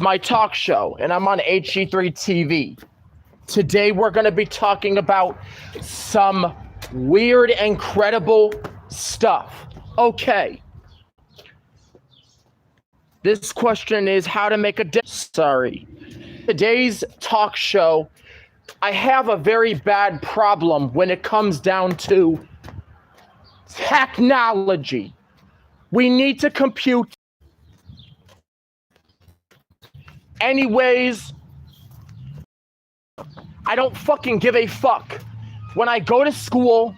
my talk show, and I'm on HE3 TV. Today, we're going to be talking about some weird, incredible stuff. Okay. This question is how to make a sorry. Today's talk show, I have a very bad problem when it comes down to technology. We need to compute. Anyways, I don't fucking give a fuck. When I go to school,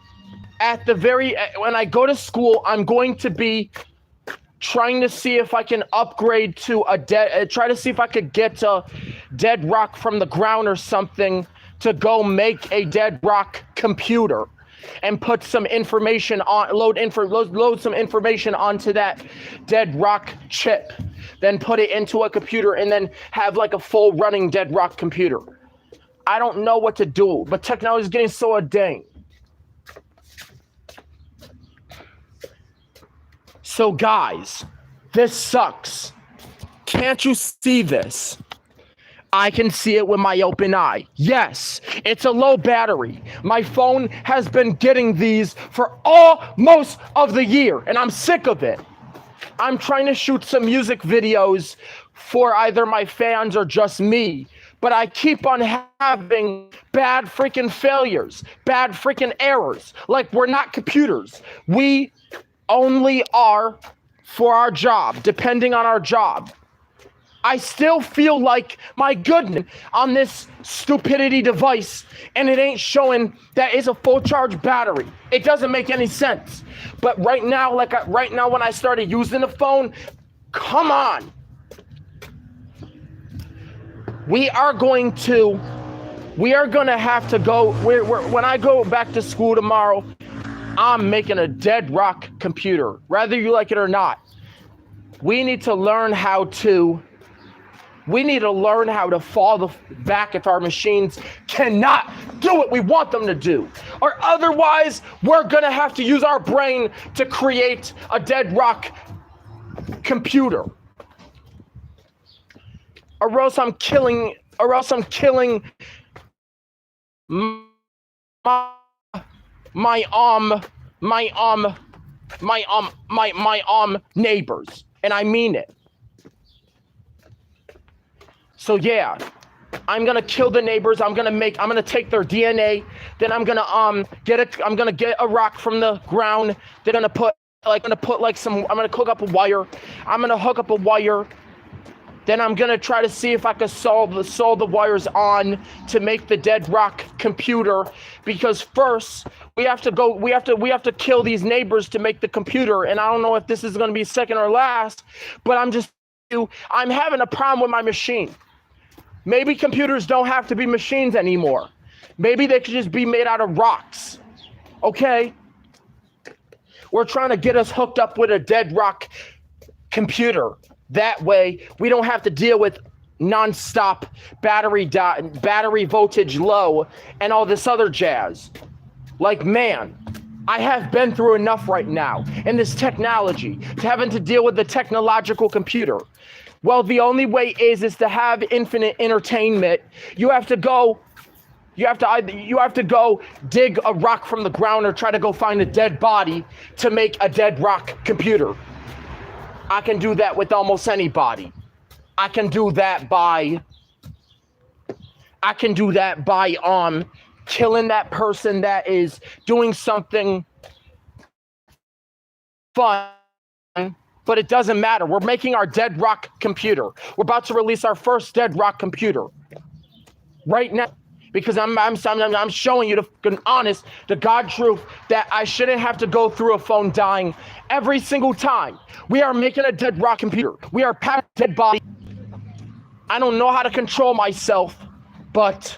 when I go to school, I'm going to be trying to see if I can upgrade to try to see if I could get a dead rock from the ground or something to go make a dead rock computer and put some information on, load some information onto that dead rock chip, then put it into a computer and then have like a full running dead rock computer. I don't know what to do, but technology is getting so dang. So guys, this sucks. Can't you see this? I can see it with my open eye. Yes, it's a low battery. My phone has been getting these for most of the year, and I'm sick of it. I'm trying to shoot some music videos for either my fans or just me, but I keep on having bad freaking failures, bad freaking errors. Like, we're not computers. We only are for our job, depending on our job. I still feel like, my goodness, on this stupidity device, and it ain't showing that it's a full charge battery. It doesn't make any sense. But right now, when I started using the phone, come on. We are going to have to go, when I go back to school tomorrow, I'm making a dead rock computer, whether you like it or not. We need to learn how to fall back if our machines cannot do what we want them to do. Or otherwise, we're gonna have to use our brain to create a dead rock computer. Or else I'm killing my neighbors, and I mean it. So yeah, I'm gonna kill the neighbors. I'm gonna take their DNA. Then I'm gonna get a rock from the ground. They're gonna put I'm gonna hook up a wire. I'm gonna hook up a wire. Then I'm gonna try to see if I can solve the wires on to make the dead rock computer. Because first we have to kill these neighbors to make the computer. And I don't know if this is gonna be second or last, but I'm having a problem with my machine. Maybe computers don't have to be machines anymore. Maybe they could just be made out of rocks. Okay? We're trying to get us hooked up with a dead rock computer. That way, we don't have to deal with nonstop battery voltage low and all this other jazz. Like, man, I have been through enough right now in this technology to having to deal with the technological computer. Well, the only way is to have infinite entertainment. You have to go dig a rock from the ground or try to go find a dead body to make a dead rock computer. I can do that with almost anybody. I can do that by killing that person that is doing something fun. But it doesn't matter. We're making our dead rock computer. We're about to release our first dead rock computer right now, because I'm showing you the God truth that I shouldn't have to go through a phone dying every single time. We are making a dead rock computer. We are past dead body. I don't know how to control myself, but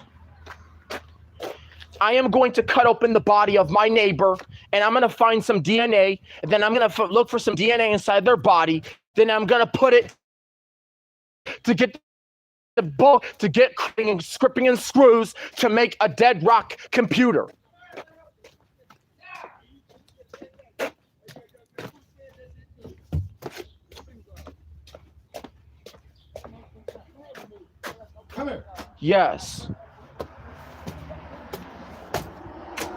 I am going to cut open the body of my neighbor, and I'm going to find some DNA, and then I'm going to look for some DNA inside their body. Then I'm going to put it to get scripting and screws to make a dead rock computer. Come here. Yes.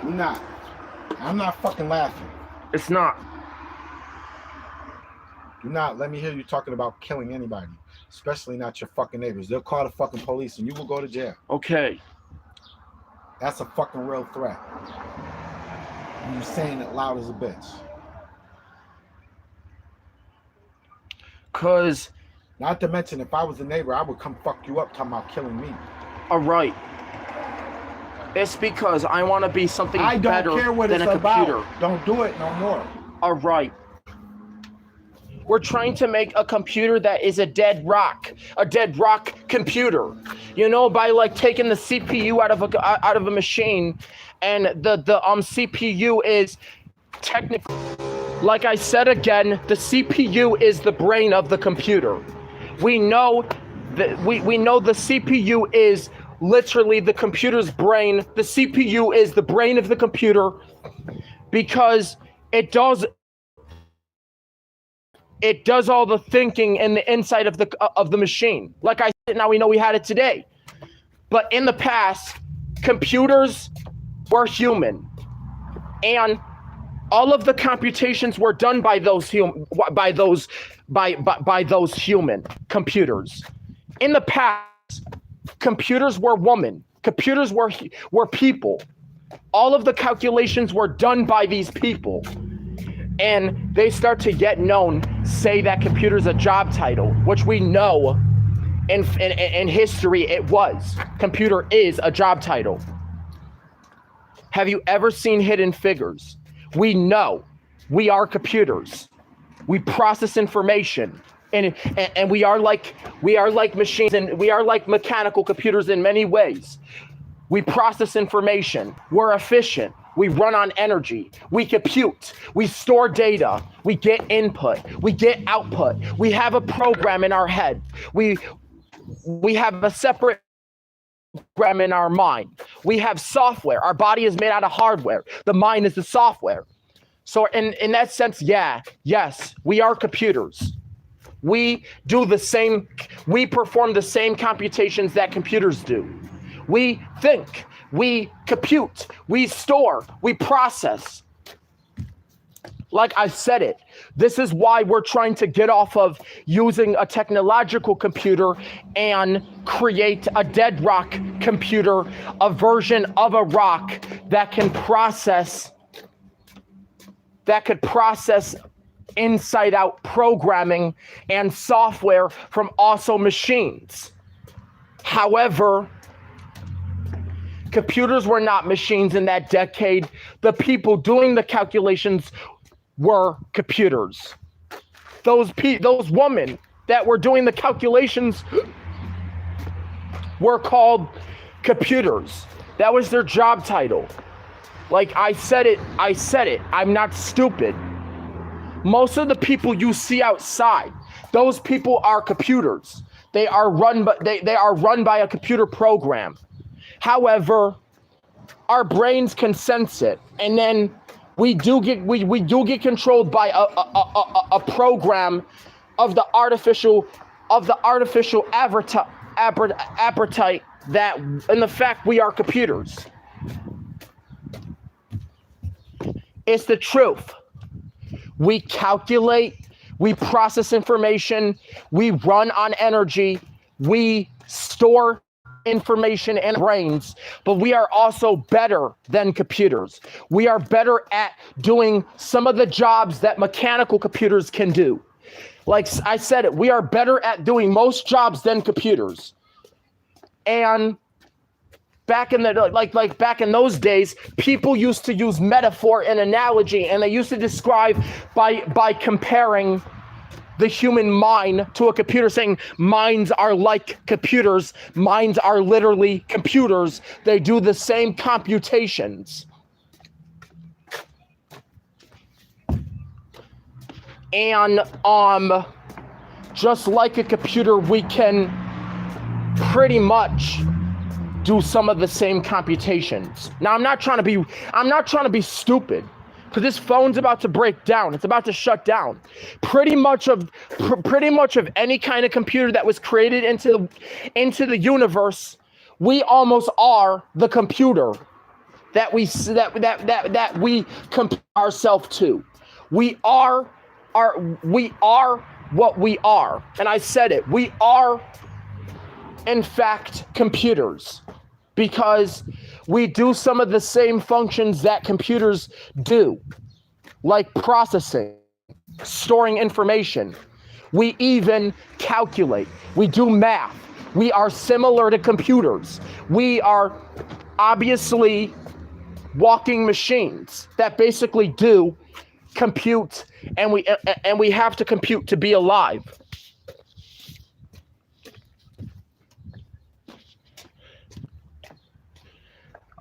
You're not. I'm not fucking laughing. It's not. Do not let me hear you talking about killing anybody, especially not your fucking neighbors. They'll call the fucking police and you will go to jail. Okay. That's a fucking real threat. And you're saying it loud as a bitch. Cause, not to mention, if I was a neighbor, I would come fuck you up talking about killing me. All right. It's because I want to be something better than a computer. I don't care what it's about. Don't do it no more. All right. We're trying to make a computer that is a dead rock computer. You know, by like taking the CPU out of a machine, and the CPU is technically, like I said again, the CPU is the brain of the computer. We know that we know the CPU is literally the computer's brain. The CPU is the brain of the computer because it does all the thinking in the inside of the machine. Like I said, now we know we had it today. But in the past, computers were human. And all of the computations were done by those human computers. In the past, computers were women. Computers were people. All of the calculations were done by these people. And they start to get known, say that computer's a job title, which we know in history it was. Computer is a job title. Have you ever seen Hidden Figures? We know we are computers. We process information, and we are like machines, and we are like mechanical computers in many ways. We process information. We're efficient. We run on energy. We compute. We store data. We get input. We get output. We have a program in our head. We have a separate program in our mind. We have software. Our body is made out of hardware. The mind is the software. So in that sense, yes, we are computers. We perform the same computations that computers do. We think, we compute, we store, we process. Like I said it, this is why we're trying to get off of using a technological computer and create a dead rock computer, a version of a rock that could process inside out programming and software from also machines. However, computers were not machines in that decade. The people doing the calculations were computers. Those women that were doing the calculations were called computers. That was their job title. Like I said it. I'm not stupid. Most of the people you see outside, those people are computers. They are run by a computer program. However, our brains can sense it, and then we do get controlled by a program of the artificial appetite that, in the fact, we are computers. It's the truth. We calculate, we process information, we run on energy, we store information in brains, but we are also better than computers. We are better at doing some of the jobs that mechanical computers can do. Like I said it, we are better at doing most jobs than computers. And back in those days, people used to use metaphor and analogy, and they used to describe by comparing the human mind to a computer, saying minds are like computers. Minds are literally computers. They do the same computations. And just like a computer, we can pretty much do some of the same computations. Now, I'm not trying to be stupid, because this phone's about to break down. It's about to shut down. Pretty much of any kind of computer that was created into the universe, we almost are the computer that we compare ourselves to. We are what we are. And I said it. We are, in fact, computers, because we do some of the same functions that computers do, like processing, storing information. We even calculate. We do math. We are similar to computers. We are obviously walking machines that basically do compute, and we have to compute to be alive.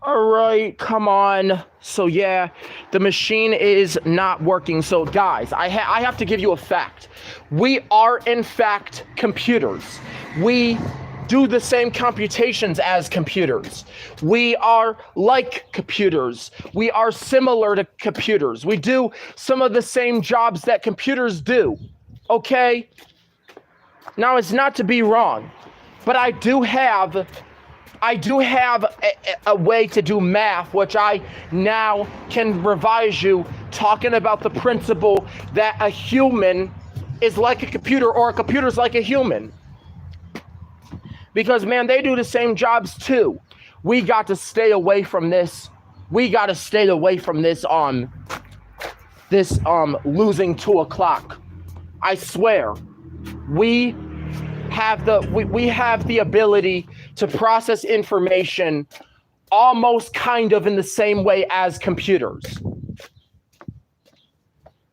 All right, come on. So yeah, the machine is not working. So guys, I have to give you a fact. We are in fact computers. We do the same computations as computers. We are like computers. We are similar to computers. We do some of the same jobs that computers do. Okay? Now, it's not to be wrong, but I do have a way to do math, which I now can revise you, talking about the principle that a human is like a computer, or a computer is like a human. Because, man, they do the same jobs too. We got to stay away from this. We got to stay away from this losing 2 o'clock. I swear, we have the ability to process information almost kind of in the same way as computers.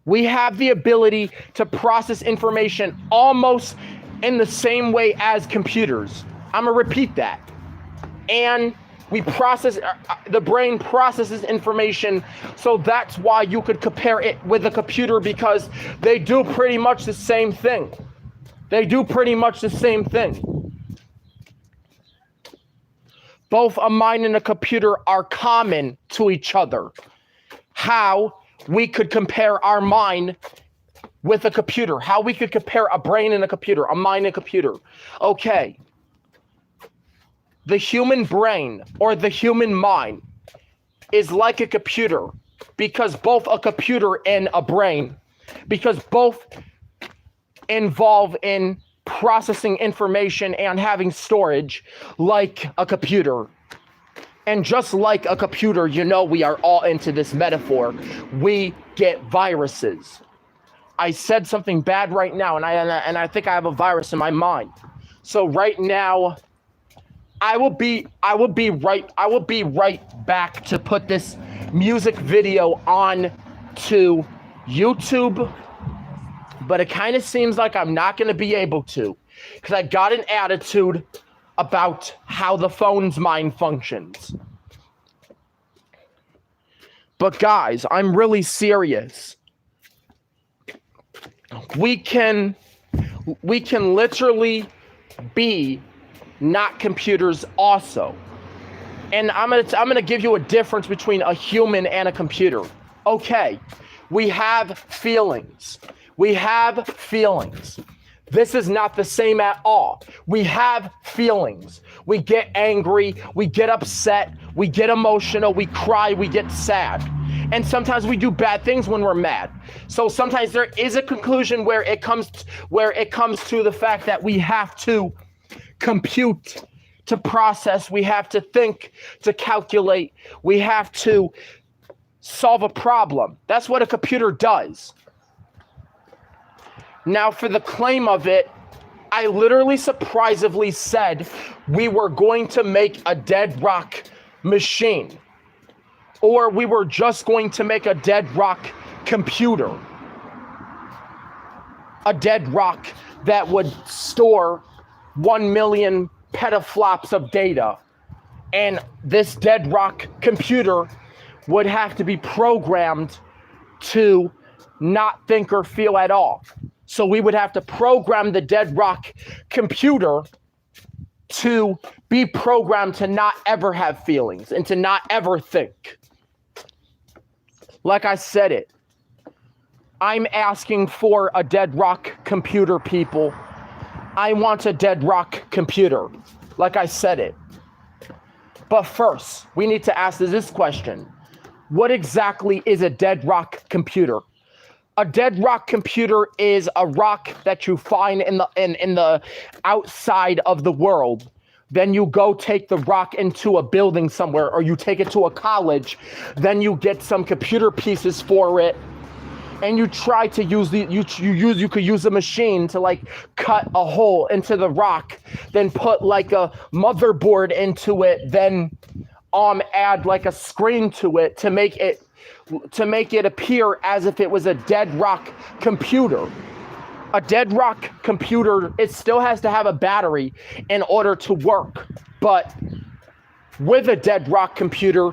We have the ability to process information almost in the same way as computers. I'm gonna repeat that. And the brain processes information, so that's why you could compare it with a computer, because they do pretty much the same thing. Both a mind and a computer are common to each other. How we could compare our mind with a computer, how we could compare a brain and a computer, a mind and a computer. Okay. The human brain or the human mind is like a computer, because both a computer and a brain, because both involve in processing information and having storage like a computer. And just like a computer, we are all into this metaphor. We get viruses. I said something bad right now, and I think I have a virus in my mind. So right now, I will be right back to put this music video on to YouTube, but it kind of seems like I'm not going to be able to, because I got an attitude about how the phone's mind functions. But guys, I'm really serious. We can literally be not computers also. And I'm gonna give you a difference between a human and a computer. Okay, we have feelings. This is not the same at all. We have feelings. We get angry, we get upset, we get emotional, we cry, we get sad. And sometimes we do bad things when we're mad. So sometimes there is a conclusion where it comes to the fact that we have to compute, to process, we have to think, to calculate, we have to solve a problem. That's what a computer does. Now, for the claim of it, I literally surprisingly said we were going to make a dead rock machine, or we were just going to make a dead rock computer. A dead rock that would store 1 million petaflops of data. And this dead rock computer would have to be programmed to not think or feel at all. So we would have to program the dead rock computer to be programmed to not ever have feelings and to not ever think. Like I said it. I'm asking for a dead rock computer, people. I want a dead rock computer. Like I said it. But first, we need to ask this question. What exactly is a dead rock computer? A dead rock computer is a rock that you find in the outside of the world. Then you go take the rock into a building somewhere, or you take it to a college. Then you get some computer pieces for it, and you try to use you could use a machine to like cut a hole into the rock, then put like a motherboard into it, then add like a screen to it to make it appear as if it was a dead rock computer. A dead rock computer, it still has to have a battery in order to work. But with a dead rock computer,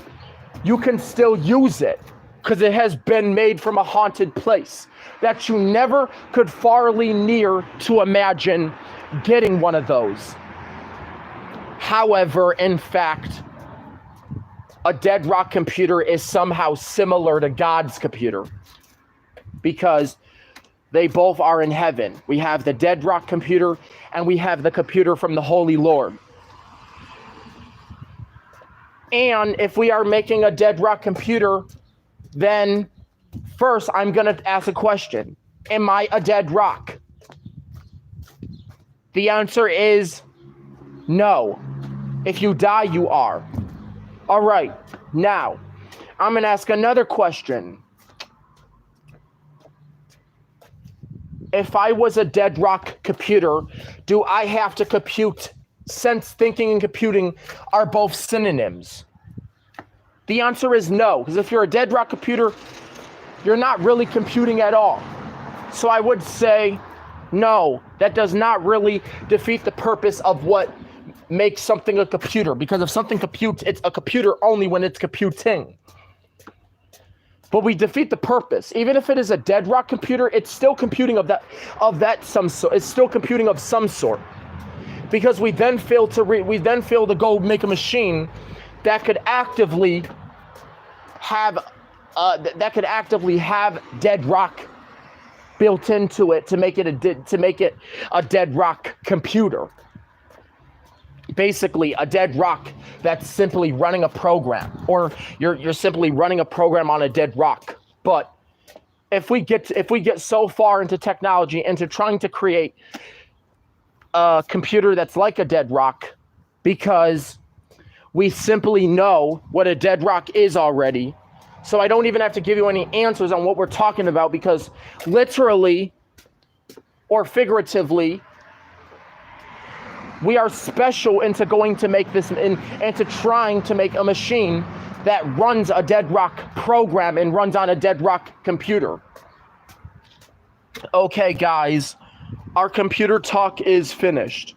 you can still use it because it has been made from a haunted place that you never could farly near to imagine getting one of those. However, in fact, a dead rock computer is somehow similar to God's computer because they both are in heaven. We have the dead rock computer and we have the computer from the Holy Lord. And if we are making a dead rock computer, then first I'm going to ask a question. Am I a dead rock? The answer is no. If you die, you are. All right, now I'm going to ask another question. If I was a dead rock computer, do I have to compute, since thinking and computing are both synonyms? The answer is no, because if you're a dead rock computer, you're not really computing at all. So I would say no, that does not really defeat the purpose of what makes something a computer, because if something computes, it's a computer only when it's computing. But we defeat the purpose. Even if it is a dead rock computer, it's still computing of that some sort. It's still computing of some sort, because we then fail to go make a machine that could actively have dead rock built into it to make it a dead rock computer. Basically, a dead rock that's simply running a program, or you're simply running a program on a dead rock. But if we get so far into technology, into trying to create a computer that's like a dead rock, because we simply know what a dead rock is already, so I don't even have to give you any answers on what we're talking about, because literally or figuratively, we are special into going to make this, into trying to make a machine that runs a dead rock program and runs on a dead rock computer. Okay, guys, our computer talk is finished.